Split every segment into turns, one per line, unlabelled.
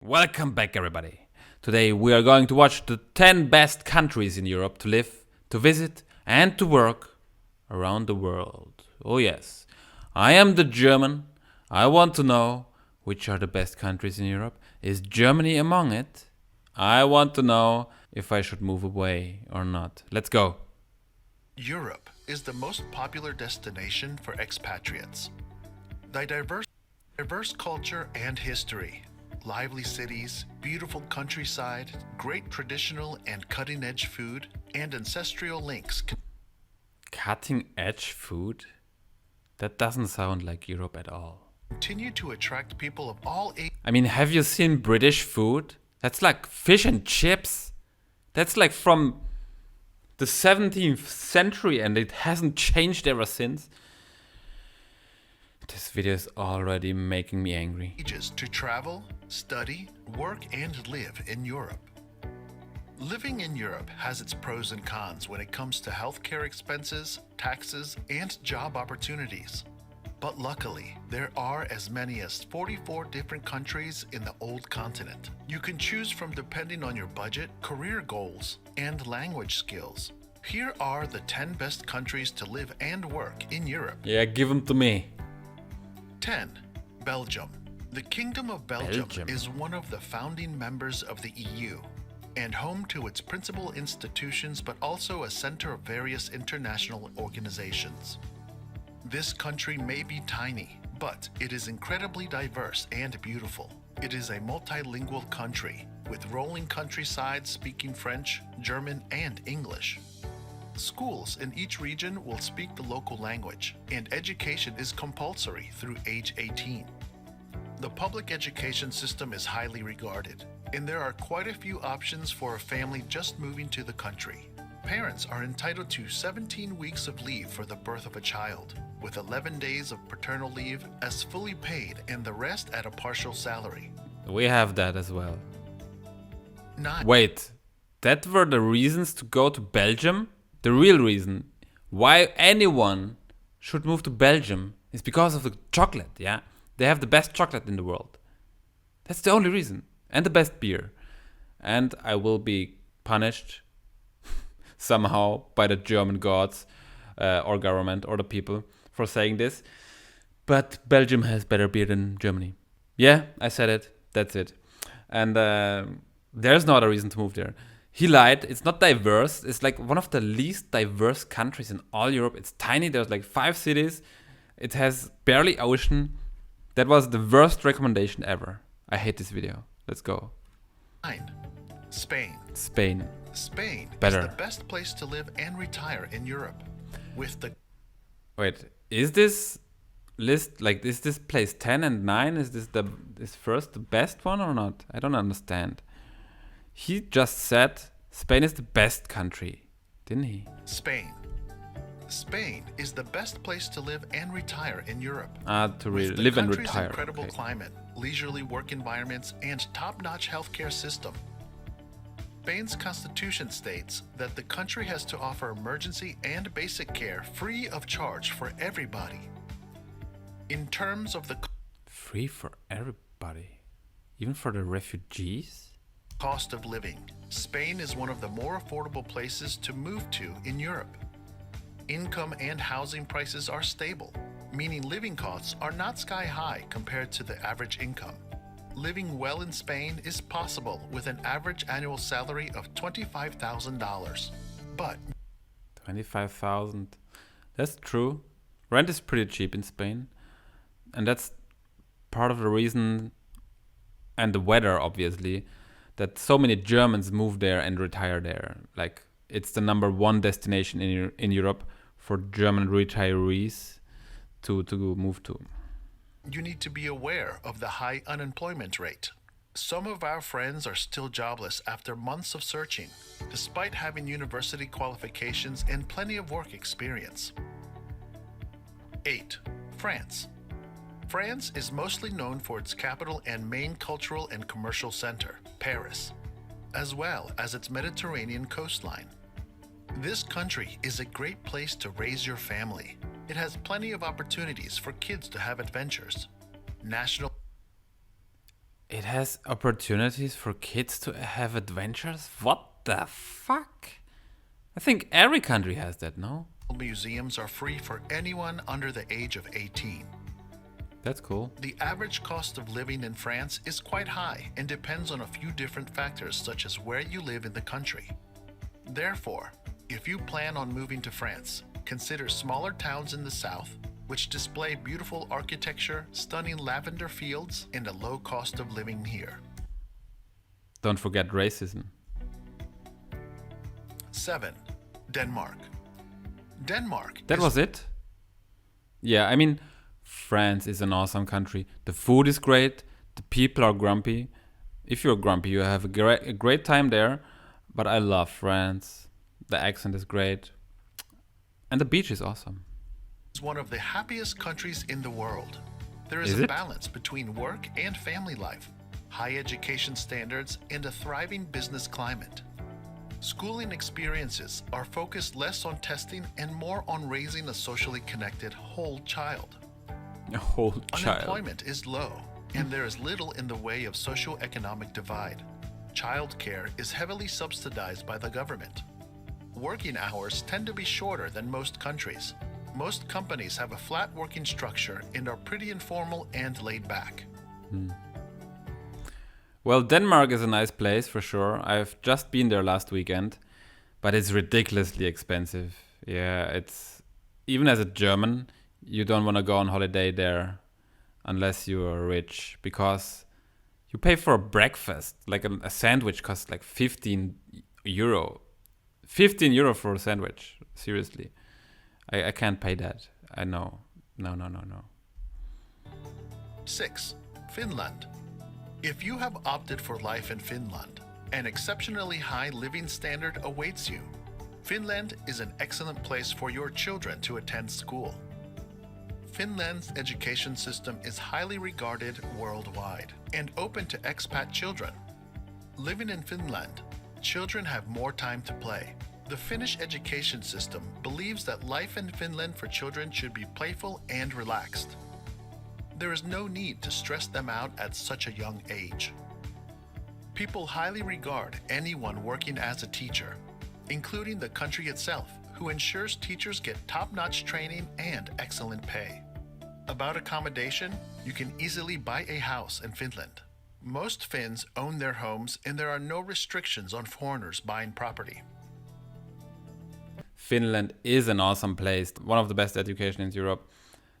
Welcome back, everybody. Today we are going to watch the 10 best countries in Europe to live, to visit, and to work around the world. Oh, yes. I am the German. I want to know which are the best countries in Europe. Is Germany among it? I want to know if I should move away or not. Let's go.
Europe is the most popular destination for expatriates. The diverse culture and history, lively cities, beautiful countryside, great traditional and cutting-edge food, and ancestral links
Cutting edge food? That doesn't sound like Europe at all.
continue to attract people of all ages.
I mean, have you seen British food? That's like fish and chips. That's like from the 17th century and it hasn't changed ever since. This video is already making me angry.
To travel, study, work, and live in Europe. Living in Europe has its pros and cons when it comes to healthcare expenses, taxes, and job opportunities. But luckily, there are as many as 44 different countries in the old continent. You can choose from depending on your budget, career goals, and language skills. Here are the 10 best countries to live and work in Europe.
Yeah, give them to me.
10. Belgium. The Kingdom of Belgium is one of the founding members of the EU and home to its principal institutions, but also a center of various international organizations. This country may be tiny, but it is incredibly diverse and beautiful. It is a multilingual country with rolling countryside speaking French, German, and English. Schools in each region will speak the local language, and education is compulsory through age 18. The public education system is highly regarded, and there are quite a few options for a family just moving to the country. Parents are entitled to 17 weeks of leave for the birth of a child, with 11 days of paternal leave as fully paid and the rest at a partial salary.
We have that as well.
9.
Wait, that were the reasons to go to Belgium? The real reason why anyone should move to Belgium is because of the chocolate, yeah? They have the best chocolate in the world. That's the only reason. And the best beer. And I will be punished somehow by the German gods or government or the people for saying this. But Belgium has better beer than Germany. Yeah, I said it. That's it. And there's no other reason to move there. He lied. It's not diverse. It's like one of the least diverse countries in all Europe. It's tiny. There's like 5 cities. It has barely ocean. That was the worst recommendation ever. I hate this video. Let's go.
9. Spain.
Spain.
Spain
Better.
is the best place to live and retire in Europe. With the
Wait, is this list like is this place 10 and 9? Is this first the best one or not? I don't understand. He just said Spain is the best country, didn't he?
Spain. Spain is the best place to live and retire in Europe.
To
With the
live and
country's
retire.
incredible
Okay.
climate, leisurely work environments, and top-notch healthcare system. Spain's constitution states that the country has to offer emergency and basic care free of charge for everybody. In terms of the
Free for everybody, even for the refugees.
cost of living, Spain is one of the more affordable places to move to in Europe. Income and housing prices are stable, meaning living costs are not sky high compared to the average income. Living well in Spain is possible with an average annual salary of $25,000. But
25,000. That's true. Rent is pretty cheap in Spain. And that's part of the reason, and the weather obviously, that so many Germans move there and retire there. Like, it's the number 1 destination in Europe for German retirees to move to.
you need to be aware of the high unemployment rate. Some of our friends are still jobless after months of searching, despite having university qualifications and plenty of work experience. 8. France. France is mostly known for its capital and main cultural and commercial center, Paris, as well as its Mediterranean coastline. This country is a great place to raise your family. It has plenty of opportunities for kids to have adventures. National
It has opportunities for kids to have adventures? What the fuck? I think every country has that, no?
Museums are free for anyone under the age of 18.
That's cool.
The average cost of living in France is quite high and depends on a few different factors such as where you live in the country. Therefore, if you plan on moving to France, consider smaller towns in the south, which display beautiful architecture, stunning lavender fields, and a low cost of living here.
Don't forget racism.
7. Denmark. Denmark.
That was it? Yeah, I mean, France is an awesome country. The food is great. The people are grumpy. If you're grumpy, you have a great time there. But I love France. The accent is great. And the beach is awesome.
It's one of the happiest countries in the world. There
Is
is a
it?
balance between work and family life, high education standards, and a thriving business climate. Schooling experiences are focused less on testing and more on raising a socially connected whole child.
A whole child.
Unemployment is low, and there is little in the way of socioeconomic divide. Childcare is heavily subsidized by the government. Working hours tend to be shorter than most countries. Most companies have a flat working structure and are pretty informal and laid back.
Well, Denmark is a nice place for sure. I've just been there last weekend, but it's ridiculously expensive. Yeah, it's even as a German, you don't want to go on holiday there unless you are rich because you pay for a breakfast. Like a sandwich costs like 15 euro. 15 euro for a sandwich. Seriously. I can't pay that. I know. No.
6. Finland. If you have opted for life in Finland, an exceptionally high living standard awaits you. Finland is an excellent place for your children to attend school. Finland's education system is highly regarded worldwide and open to expat children. Living in Finland, children have more time to play. The Finnish education system believes that life in Finland for children should be playful and relaxed. There is no need to stress them out at such a young age. People highly regard anyone working as a teacher, including the country itself, who ensures teachers get top-notch training and excellent pay. About accommodation, you can easily buy a house in Finland. Most Finns own their homes and there are no restrictions on foreigners buying property.
Finland is an awesome place. One of the best education in Europe.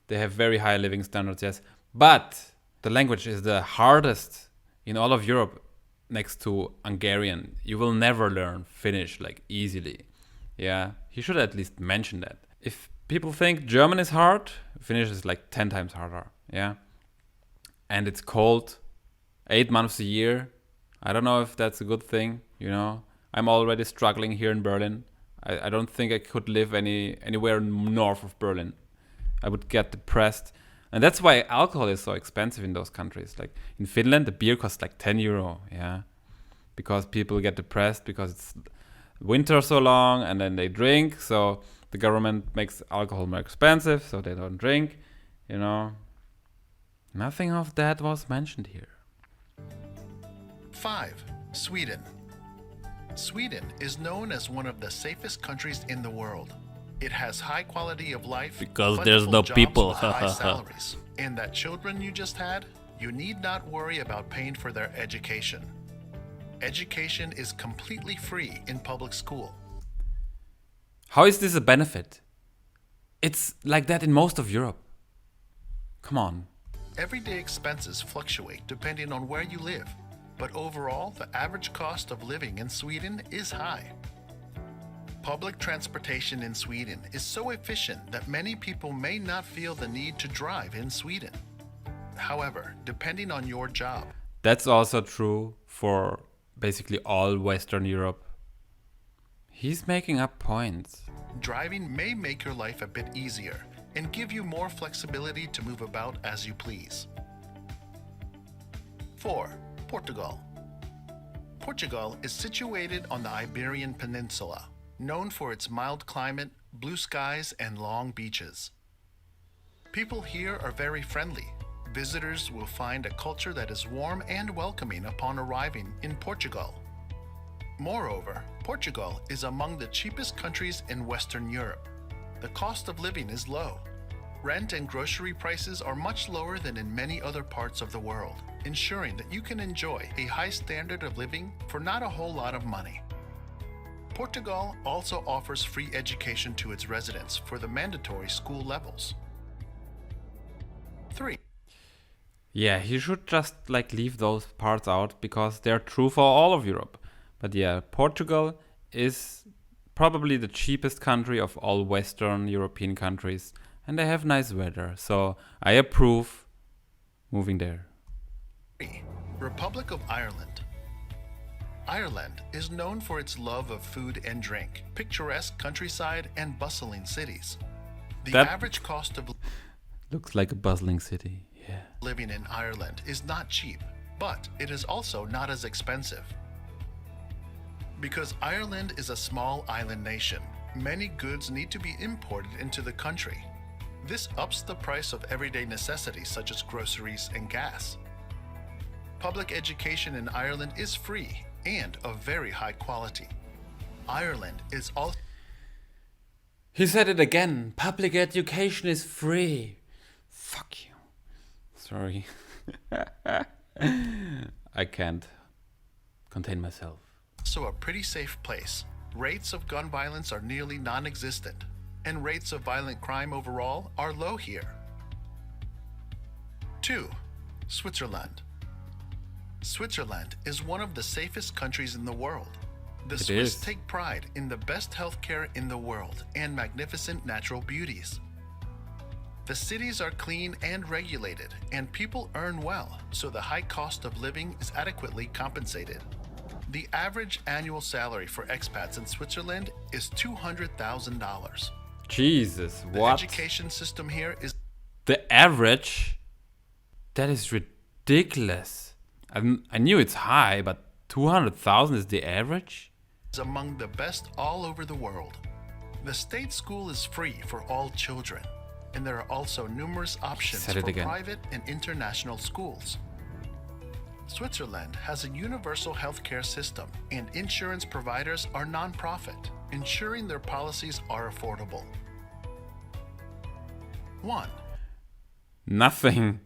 They have very high living standards, yes. But the language is the hardest in all of Europe next to Hungarian. You will never learn Finnish like easily. Yeah, he should at least mention that. If people think German is hard, Finnish is like 10 times harder. Yeah. And it's cold 8 months a year. I don't know if that's a good thing, you know. I'm already struggling here in Berlin. I don't think I could live anywhere north of Berlin. I would get depressed. And that's why alcohol is so expensive in those countries. Like in Finland, the beer costs like 10 euro, yeah. Because people get depressed because it's winter so long and then they drink. So the government makes alcohol more expensive so they don't drink, you know. Nothing of that was mentioned here.
5. Sweden. Sweden is known as one of the safest countries in the world. It has high quality of life,
Because there's
plentiful
no
jobs
people.
with high salaries, and that children you just had, you need not worry about paying for their education. Education is completely free in public school.
How is this a benefit? It's like that in most of Europe. Come on.
Everyday expenses fluctuate depending on where you live, but overall, the average cost of living in Sweden is high. Public transportation in Sweden is so efficient that many people may not feel the need to drive in Sweden. However, depending on your job,
That's also true for basically all Western Europe. He's making up points.
driving may make your life a bit easier and give you more flexibility to move about as you please. 4. Portugal. Portugal is situated on the Iberian Peninsula, known for its mild climate, blue skies, and long beaches. People here are very friendly. visitors will find a culture that is warm and welcoming upon arriving in Portugal. Moreover, Portugal is among the cheapest countries in Western Europe. The cost of living is low. Rent and grocery prices are much lower than in many other parts of the world, ensuring that you can enjoy a high standard of living for not a whole lot of money. Portugal also offers free education to its residents for the mandatory school levels. 3.
Yeah, he should just like leave those parts out because they're true for all of Europe. But yeah, Portugal is probably the cheapest country of all Western European countries, and they have nice weather, so I approve moving there.
3. Republic of Ireland. Ireland is known for its love of food and drink, picturesque countryside, and bustling cities. The
That-
average cost of
Looks like a bustling city, yeah.
living in Ireland is not cheap, but it is also not as expensive. Because Ireland is a small island nation, many goods need to be imported into the country. This ups the price of everyday necessities such as groceries and gas. Public education in Ireland is free and of very high quality. Ireland is also
He said it again. Public education is free. Fuck you. Sorry. I can't contain myself.
a pretty safe place. Rates of gun violence are nearly non-existent, and rates of violent crime overall are low here. 2. Switzerland. Switzerland is one of the safest countries in the world. The Swiss
is.
take pride in the best healthcare in the world and magnificent natural beauties. The cities are clean and regulated, and people earn well, so the high cost of living is adequately compensated. The average annual salary for expats in Switzerland is $200,000.
Jesus,
The
what?
education system here is
The average? That is ridiculous. I knew it's high, but 200,000 is the average?
among the best all over the world. The state school is free for all children, and there are also numerous options
Said it
for
again.
private and international schools. Switzerland has a universal healthcare system, and insurance providers are non-profit, ensuring their policies are affordable. 1.
Nothing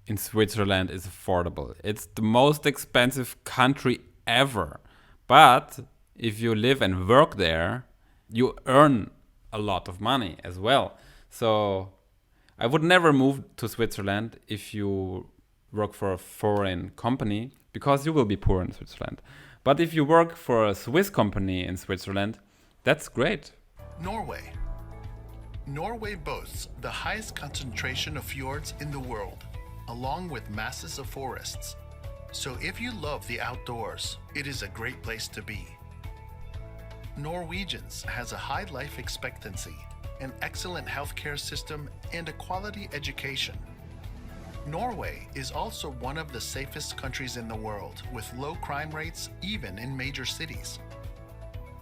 in Switzerland is affordable. It's the most expensive country ever. But if you live and work there, you earn a lot of money as well. So I would never move to Switzerland if you work for a foreign company, because you will be poor in Switzerland. But if you work for a Swiss company in Switzerland, that's great.
Norway. Norway boasts the highest concentration of fjords in the world, along with masses of forests. So if you love the outdoors, it is a great place to be. Norwegians has a high life expectancy, an excellent healthcare system, and a quality education. Norway is also one of the safest countries in the world, with low crime rates even in major cities.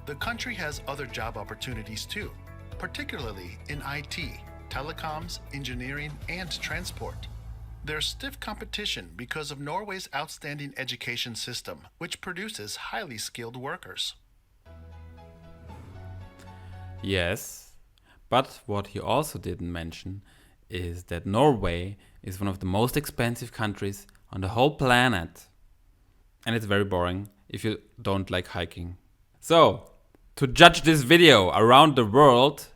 The country has other job opportunities too, particularly in IT, telecoms, engineering, and transport. There's stiff competition because of Norway's outstanding education system, which produces highly skilled workers.
Yes, but what he also didn't mention is that Norway is one of the most expensive countries on the whole planet. And it's very boring if you don't like hiking. So, to judge this video around the world,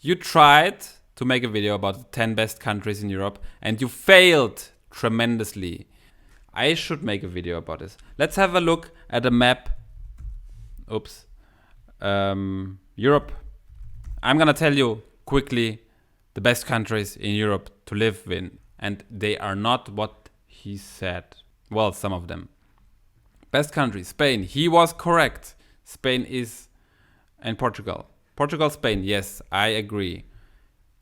you tried to make a video about the 10 best countries in Europe and you failed tremendously. I should make a video about this. Let's have a look at a map. Oops. Europe. I'm gonna tell you quickly the best countries in Europe to live in. And they are not what he said. Well, some of them. Best country, Spain. He was correct. Spain is... and Portugal. Portugal, Spain. Yes, I agree.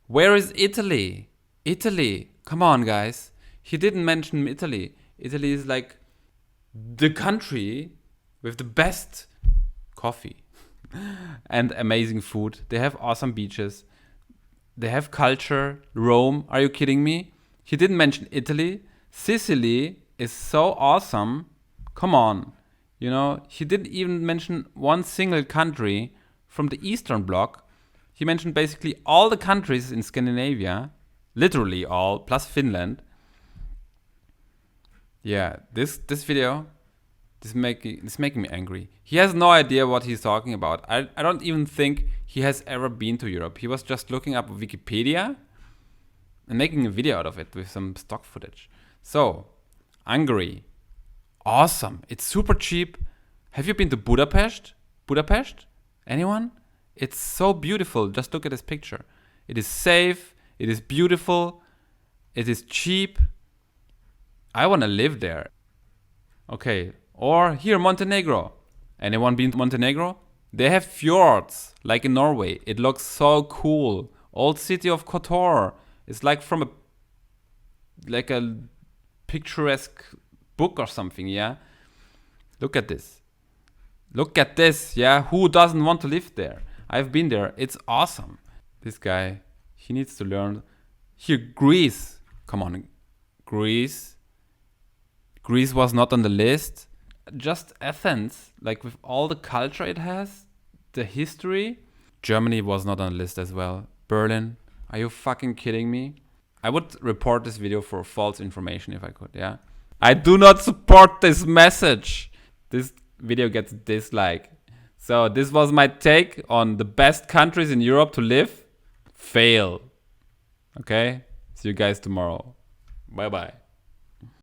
Where is Italy? Italy. Come on, guys. He didn't mention Italy. Italy is like the country with the best coffee and amazing food. They have awesome beaches. They have culture. Rome. Are you kidding me? He didn't mention Italy. Sicily is so awesome. Come on. You know, he didn't even mention one single country from the Eastern Bloc. He mentioned basically all the countries in Scandinavia. Literally all, plus Finland. Yeah, this video, this making me angry. He has no idea what he's talking about. I don't even think he has ever been to Europe. He was just looking up Wikipedia and making a video out of it with some stock footage. So, Hungary. Awesome. It's super cheap. Have you been to Budapest? Budapest? Anyone? It's so beautiful. Just look at this picture. It is safe. It is beautiful. It is cheap. I want to live there. Okay. Or here, Montenegro. Anyone been to Montenegro? They have fjords, like in Norway. It looks so cool. Old city of Kotor. It's like from a picturesque book or something, yeah? Look at this. Look at this, yeah? Who doesn't want to live there? I've been there. It's awesome. This guy, he needs to learn. Here, Greece. Come on, Greece. Greece was not on the list. Just Athens, like with all the culture it has, the history. Germany was not on the list as well. Berlin. Are you fucking kidding me? I would report this video for false information if I could, yeah? I do not support this message. This video gets dislike. So this was my take on the best countries in Europe to live. Fail. Okay? See you guys tomorrow. Bye bye.